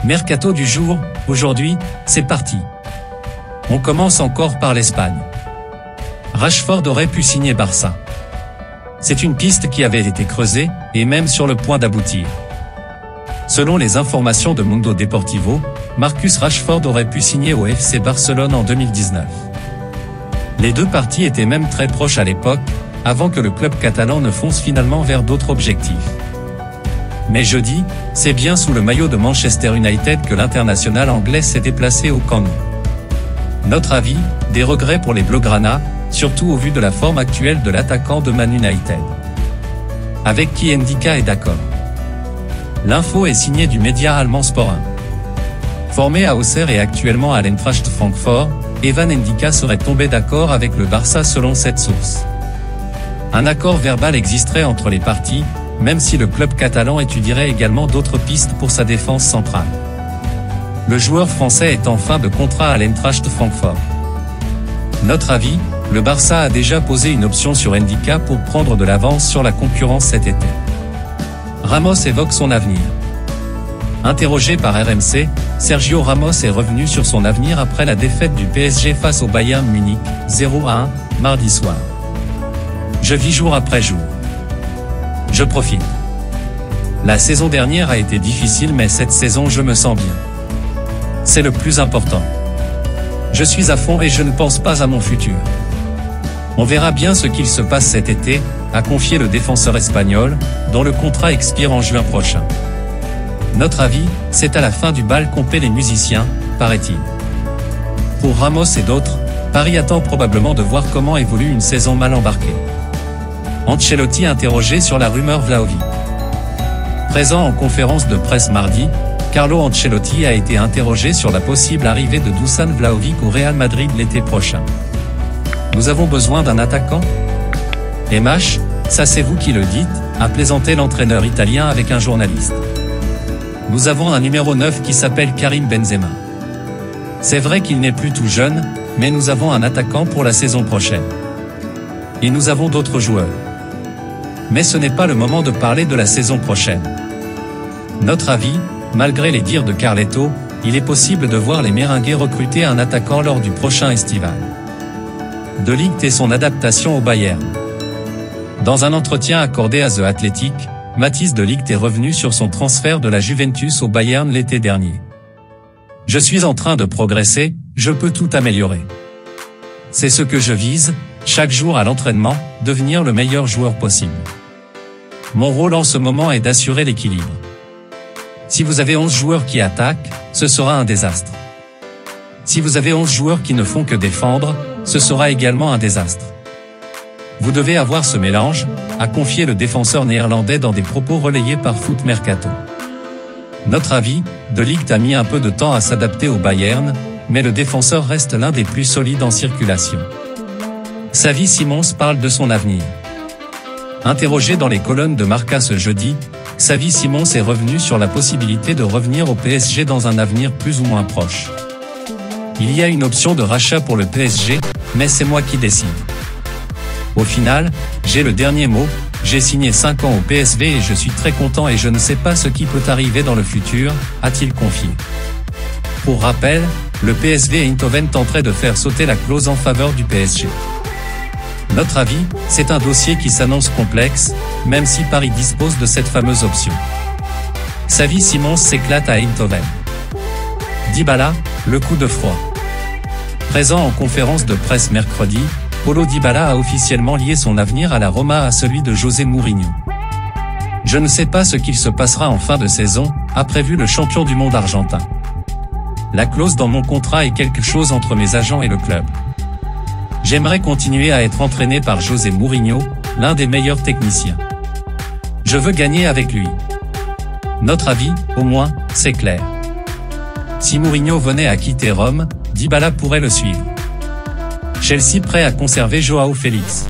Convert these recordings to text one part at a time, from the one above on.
Mercato du jour, aujourd'hui, c'est parti. On commence encore par l'Espagne. Rashford aurait pu signer Barça. C'est une piste qui avait été creusée, et même sur le point d'aboutir. Selon les informations de Mundo Deportivo, Marcus Rashford aurait pu signer au FC Barcelone en 2019. Les deux parties étaient même très proches à l'époque, avant que le club catalan ne fonce finalement vers d'autres objectifs. Mais jeudi, c'est bien sous le maillot de Manchester United que l'international anglais s'est déplacé au Camp Nou. Notre avis, des regrets pour les Blaugrana, surtout au vu de la forme actuelle de l'attaquant de Man United. Avec qui Ndika est d'accord. L'info est signée du média allemand Sport 1. Formé à Auxerre et actuellement à l'Eintracht Francfort, Evan Ndika serait tombé d'accord avec le Barça selon cette source. Un accord verbal existerait entre les parties, même si le club catalan étudierait également d'autres pistes pour sa défense centrale. Le joueur français est en fin de contrat à l'Eintracht Francfort. Notre avis, le Barça a déjà posé une option sur Ndika pour prendre de l'avance sur la concurrence cet été. Ramos évoque son avenir. Interrogé par RMC, Sergio Ramos est revenu sur son avenir après la défaite du PSG face au Bayern Munich, 0-1, mardi soir. Je vis jour après jour. Je profite. La saison dernière a été difficile mais cette saison je me sens bien. C'est le plus important. Je suis à fond et je ne pense pas à mon futur. On verra bien ce qu'il se passe cet été, a confié le défenseur espagnol, dont le contrat expire en juin prochain. Notre avis, c'est à la fin du bal qu'ont paient les musiciens, paraît-il. Pour Ramos et d'autres, Paris attend probablement de voir comment évolue une saison mal embarquée. Ancelotti interrogé sur la rumeur Vlahovic. Présent en conférence de presse mardi, Carlo Ancelotti a été interrogé sur la possible arrivée de Dusan Vlahovic au Real Madrid l'été prochain. Nous avons besoin d'un attaquant ? MH, ça c'est vous qui le dites, a plaisanté l'entraîneur italien avec un journaliste. Nous avons un numéro 9 qui s'appelle Karim Benzema. C'est vrai qu'il n'est plus tout jeune, mais nous avons un attaquant pour la saison prochaine. Et nous avons d'autres joueurs. Mais ce n'est pas le moment de parler de la saison prochaine. Notre avis, malgré les dires de Carletto, il est possible de voir les Merengues recruter un attaquant lors du prochain estival. De Ligt et son adaptation au Bayern. Dans un entretien accordé à The Athletic, Matthijs de Ligt est revenu sur son transfert de la Juventus au Bayern l'été dernier. Je suis en train de progresser, je peux tout améliorer. C'est ce que je vise, chaque jour à l'entraînement, devenir le meilleur joueur possible. Mon rôle en ce moment est d'assurer l'équilibre. Si vous avez 11 joueurs qui attaquent, ce sera un désastre. Si vous avez 11 joueurs qui ne font que défendre, ce sera également un désastre. Vous devez avoir ce mélange, a confié le défenseur néerlandais dans des propos relayés par Foot Mercato. Notre avis, de Ligt a mis un peu de temps à s'adapter au Bayern, mais le défenseur reste l'un des plus solides en circulation. Xavi Simons parle de son avenir. Interrogé dans les colonnes de Marca ce jeudi, Xavi Simons est revenu sur la possibilité de revenir au PSG dans un avenir plus ou moins proche. Il y a une option de rachat pour le PSG, mais c'est moi qui décide. Au final, j'ai le dernier mot, j'ai signé 5 ans au PSV et je suis très content et je ne sais pas ce qui peut arriver dans le futur, a-t-il confié. Pour rappel, le PSV Eindhoven tenterait de faire sauter la clause en faveur du PSG. Notre avis, c'est un dossier qui s'annonce complexe, même si Paris dispose de cette fameuse option. Xavi Simons s'éclate à Eindhoven. Dybala, le coup de froid. Présent en conférence de presse mercredi, Paulo Dybala a officiellement lié son avenir à la Roma à celui de José Mourinho. Je ne sais pas ce qu'il se passera en fin de saison, a prévu le champion du monde argentin. La clause dans mon contrat est quelque chose entre mes agents et le club. J'aimerais continuer à être entraîné par José Mourinho, l'un des meilleurs techniciens. Je veux gagner avec lui. Notre avis, au moins, c'est clair. Si Mourinho venait à quitter Rome, Dybala pourrait le suivre. Chelsea prêt à conserver Joao Félix.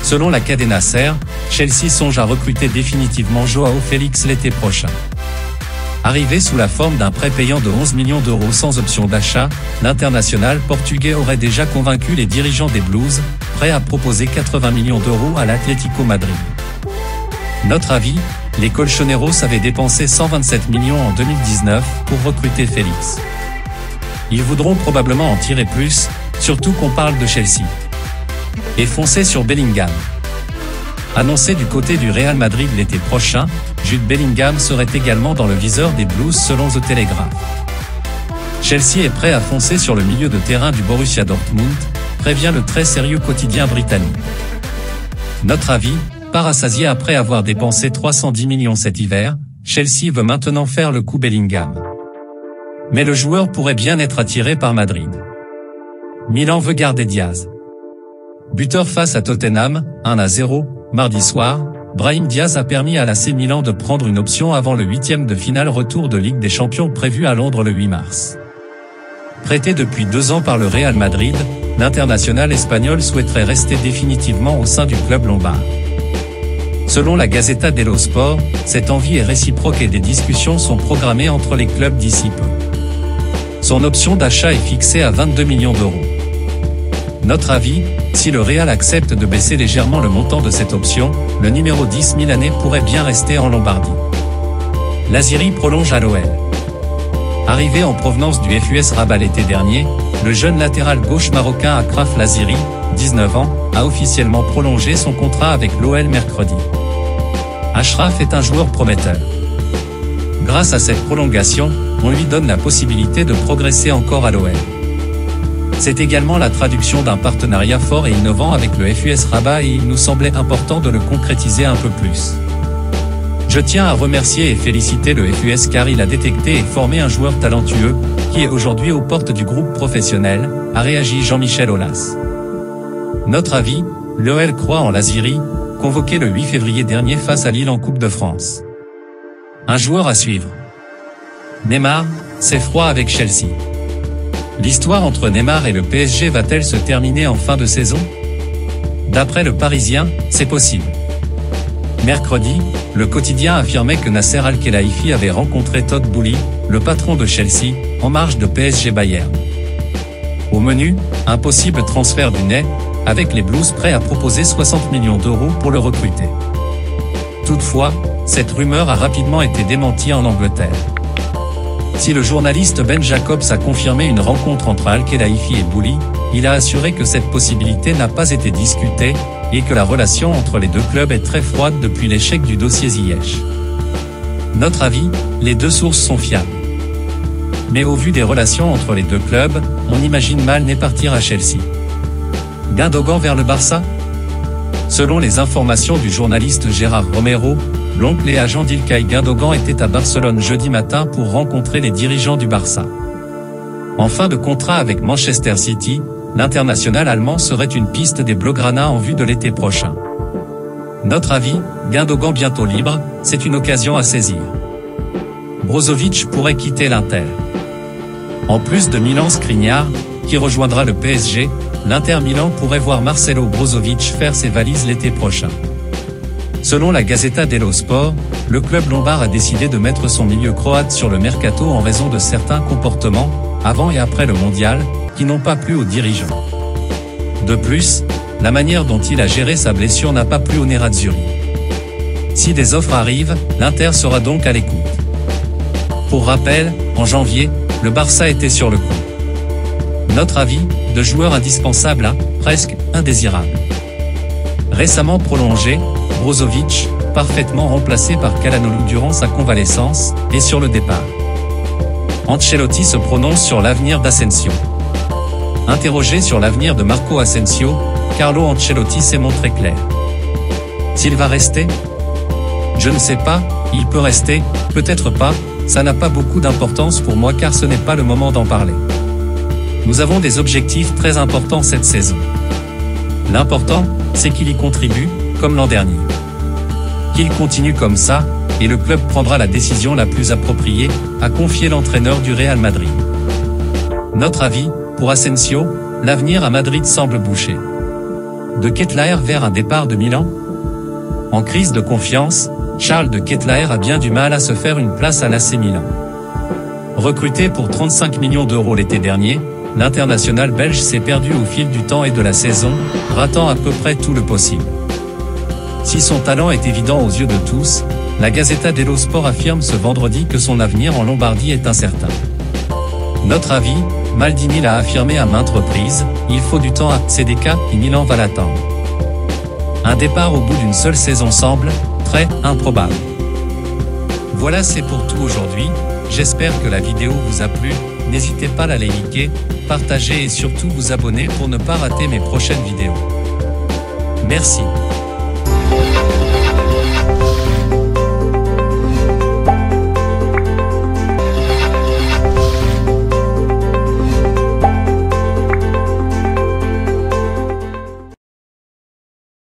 Selon la Cadena Ser, Chelsea songe à recruter définitivement Joao Félix l'été prochain. Arrivé sous la forme d'un prêt payant de 11 millions d'euros sans option d'achat, l'international portugais aurait déjà convaincu les dirigeants des Blues, prêts à proposer 80 millions d'euros à l'Atlético Madrid. Notre avis, les Colchoneros avaient dépensé 127 millions en 2019 pour recruter Félix. Ils voudront probablement en tirer plus, surtout qu'on parle de Chelsea. Et foncer sur Bellingham. Annoncé du côté du Real Madrid l'été prochain, Jude Bellingham serait également dans le viseur des Blues selon The Telegraph. Chelsea est prêt à foncer sur le milieu de terrain du Borussia Dortmund, prévient le très sérieux quotidien britannique. Notre avis, pas rassasié après avoir dépensé 310 millions cet hiver, Chelsea veut maintenant faire le coup Bellingham. Mais le joueur pourrait bien être attiré par Madrid. Milan veut garder Diaz. Buteur face à Tottenham, 1-0, mardi soir, Brahim Diaz a permis à l'AC Milan de prendre une option avant le 8e de finale retour de Ligue des Champions prévu à Londres le 8 mars. Prêté depuis 2 ans par le Real Madrid, l'international espagnol souhaiterait rester définitivement au sein du club lombard. Selon la Gazzetta dello Sport, cette envie est réciproque et des discussions sont programmées entre les clubs d'ici peu. Son option d'achat est fixée à 22 millions d'euros. Notre avis, si le Real accepte de baisser légèrement le montant de cette option, le numéro 10 milanais pourrait bien rester en Lombardie. L'Aziri prolonge à l'OL. Arrivé en provenance du FUS Rabat l'été dernier, le jeune latéral gauche marocain Achraf Laziri, 19 ans, a officiellement prolongé son contrat avec l'OL mercredi. Achraf est un joueur prometteur. Grâce à cette prolongation, on lui donne la possibilité de progresser encore à l'OL. C'est également la traduction d'un partenariat fort et innovant avec le FUS Rabat et il nous semblait important de le concrétiser un peu plus. Je tiens à remercier et féliciter le FUS car il a détecté et formé un joueur talentueux, qui est aujourd'hui aux portes du groupe professionnel, a réagi Jean-Michel Aulas. Notre avis, l'OL croit en Laziri, convoqué le 8 février dernier face à Lille en Coupe de France. Un joueur à suivre. Neymar, c'est froid avec Chelsea. L'histoire entre Neymar et le PSG va-t-elle se terminer en fin de saison? D'après le Parisien, c'est possible. Mercredi, le quotidien affirmait que Nasser Al-Khelaifi avait rencontré Todd Boehly, le patron de Chelsea, en marge de PSG Bayern. Au menu, un possible transfert du Ney, avec les Blues prêts à proposer 60 millions d'euros pour le recruter. Toutefois, cette rumeur a rapidement été démentie en Angleterre. Si le journaliste Ben Jacobs a confirmé une rencontre entre Al-Khelaifi et Boehly, il a assuré que cette possibilité n'a pas été discutée, et que la relation entre les deux clubs est très froide depuis l'échec du dossier Ziyech. Notre avis, les deux sources sont fiables. Mais au vu des relations entre les deux clubs, on imagine mal Ney partir à Chelsea. Gundogan vers le Barça? Selon les informations du journaliste Gérard Romero, l'oncle et agent d'Ilkay Gundogan était à Barcelone jeudi matin pour rencontrer les dirigeants du Barça. En fin de contrat avec Manchester City, l'international allemand serait une piste des Blaugrana en vue de l'été prochain. Notre avis, Gundogan bientôt libre, c'est une occasion à saisir. Brozovic pourrait quitter l'Inter. En plus de Milan Skriniar, qui rejoindra le PSG, l'Inter Milan pourrait voir Marcelo Brozovic faire ses valises l'été prochain. Selon la Gazzetta dello Sport, le club lombard a décidé de mettre son milieu croate sur le mercato en raison de certains comportements, avant et après le mondial, qui n'ont pas plu aux dirigeants. De plus, la manière dont il a géré sa blessure n'a pas plu au Nerazzurri. Si des offres arrivent, l'Inter sera donc à l'écoute. Pour rappel, en janvier, le Barça était sur le coup. Notre avis, de joueur indispensable à, presque, indésirable. Récemment prolongé, Brozovic, parfaitement remplacé par Calhanoglu durant sa convalescence, est sur le départ. Ancelotti se prononce sur l'avenir d'Asensio. Interrogé sur l'avenir de Marco Asensio, Carlo Ancelotti s'est montré clair. S'il va rester? Je ne sais pas, il peut rester, peut-être pas, ça n'a pas beaucoup d'importance pour moi car ce n'est pas le moment d'en parler. Nous avons des objectifs très importants cette saison. L'important, c'est qu'il y contribue, comme l'an dernier. Qu'il continue comme ça, et le club prendra la décision la plus appropriée, a confié l'entraîneur du Real Madrid. Notre avis, pour Asensio, l'avenir à Madrid semble bouché. De Ketelaere vers un départ de Milan? En crise de confiance, Charles de Ketelaere a bien du mal à se faire une place à l'AC Milan. Recruté pour 35 millions d'euros l'été dernier, l'international belge s'est perdu au fil du temps et de la saison, ratant à peu près tout le possible. Si son talent est évident aux yeux de tous, La Gazzetta dello Sport affirme ce vendredi que son avenir en Lombardie est incertain. Notre avis, Maldini l'a affirmé à maintes reprises, il faut du temps à CDK et Milan va l'attendre. Un départ au bout d'une seule saison semble très improbable. Voilà, c'est pour tout aujourd'hui, j'espère que la vidéo vous a plu, n'hésitez pas à la liker, partager et surtout vous abonner pour ne pas rater mes prochaines vidéos. Merci.